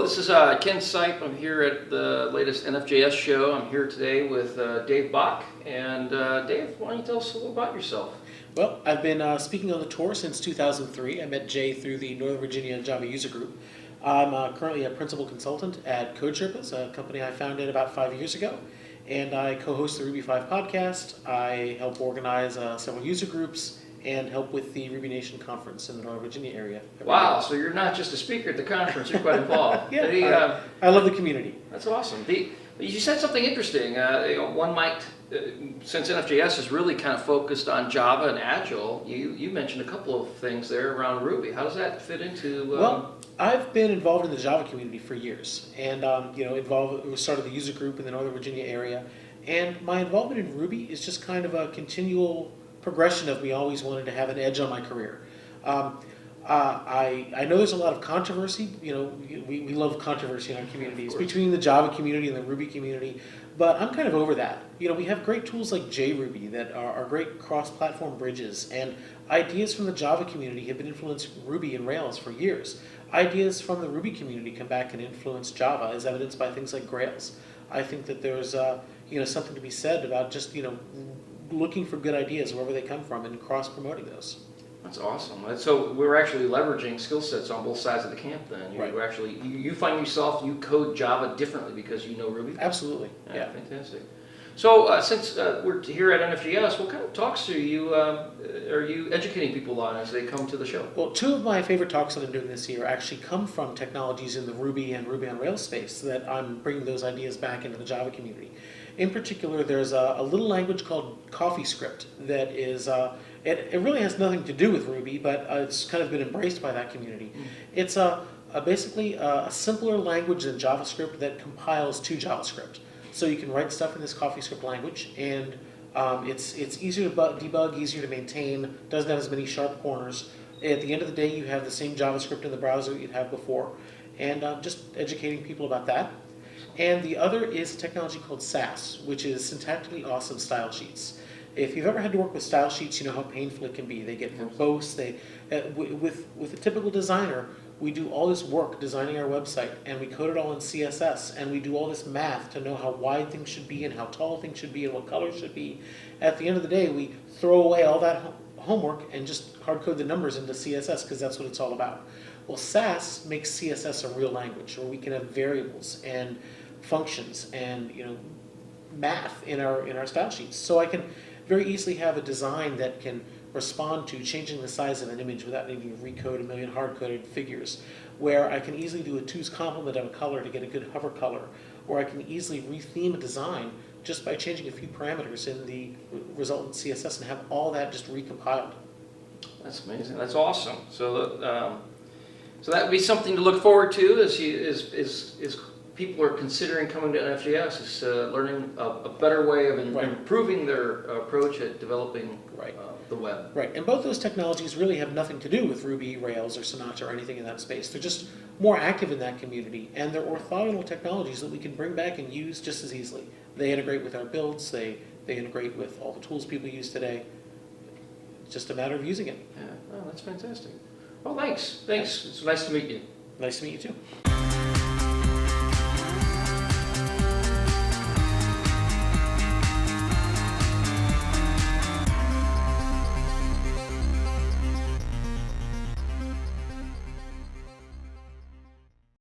Cool. This is Ken Sipe. I'm here at the latest NFJS show. I'm here today with DavidBock. And Dave, why don't you tell us a little about yourself? Well, I've been speaking on the tour since 2003. I met Jay through the Northern Virginia Java user group. I'm currently a principal consultant at CodeSherpas, a company I founded about 5 years ago. And I co-host the Ruby 5 podcast. I help organize several user groups and help with the Ruby Nation conference in the Northern Virginia area. Wow, so you're not just a speaker at the conference, you're quite involved. Yeah, I love the community. That's awesome. You said something interesting. One might, since NFJS is really kind of focused on Java and Agile, you mentioned a couple of things there around Ruby. How does that fit into... Well, I've been involved in the Java community for years, and started the user group in the Northern Virginia area, and my involvement in Ruby is just kind of a continual progression of me always wanted to have an edge on my career. I know there's a lot of controversy. We love controversy in our communities between the Java community and the Ruby community, but I'm kind of over that. We have great tools like JRuby that are great cross-platform bridges, and ideas from the Java community have been influencing Ruby and Rails for years. Ideas from the Ruby community come back and influence Java, as evidenced by things like Grails. I think that there's something to be said about just looking for good ideas wherever they come from and cross-promoting those. That's awesome. So we're actually leveraging skill sets on both sides of the camp then. You find yourself, you code Java differently because you know Ruby? Absolutely. Yeah. Fantastic. So since we're here at NFJS, what kind of talks are you educating people on as they come to the show? Well, two of my favorite talks that I'm doing this year actually come from technologies in the Ruby and Ruby on Rails space that I'm bringing those ideas back into the Java community. In particular, there's a little language called CoffeeScript that is, it really has nothing to do with Ruby, but it's kind of been embraced by that community. It's basically a simpler language than JavaScript that compiles to JavaScript. So you can write stuff in this CoffeeScript language, and it's easier to debug, easier to maintain, doesn't have as many sharp corners. At the end of the day, you have the same JavaScript in the browser that you'd have before, and just educating people about that. And the other is a technology called Sass, which is syntactically awesome style sheets. If you've ever had to work with style sheets, you know how painful it can be. They get verbose. With a typical designer, we do all this work designing our website, and we code it all in CSS, and we do all this math to know how wide things should be and how tall things should be and what colors should be. At the end of the day, we throw away all that homework and just hard code the numbers into CSS because that's what it's all about. Well, Sass makes CSS a real language where we can have variables and functions and math in our style sheets. So I can very easily have a design that can respond to changing the size of an image without needing to recode a million hard-coded figures, where I can easily do a 2's complement of a color to get a good hover color, or I can easily retheme a design just by changing a few parameters in the resultant CSS and have all that just recompiled. That's amazing. That's awesome. So that would be something to look forward to as people are considering coming to NFJS, is learning a better way of improving their approach at developing the web. Right, and both those technologies really have nothing to do with Ruby, Rails, or Sonata, or anything in that space. They're just more active in that community, and they're orthogonal technologies that we can bring back and use just as easily. They integrate with our builds, they integrate with all the tools people use today. It's just a matter of using it. Yeah, oh, that's fantastic. Well, thanks. It's nice to meet you. Nice to meet you too.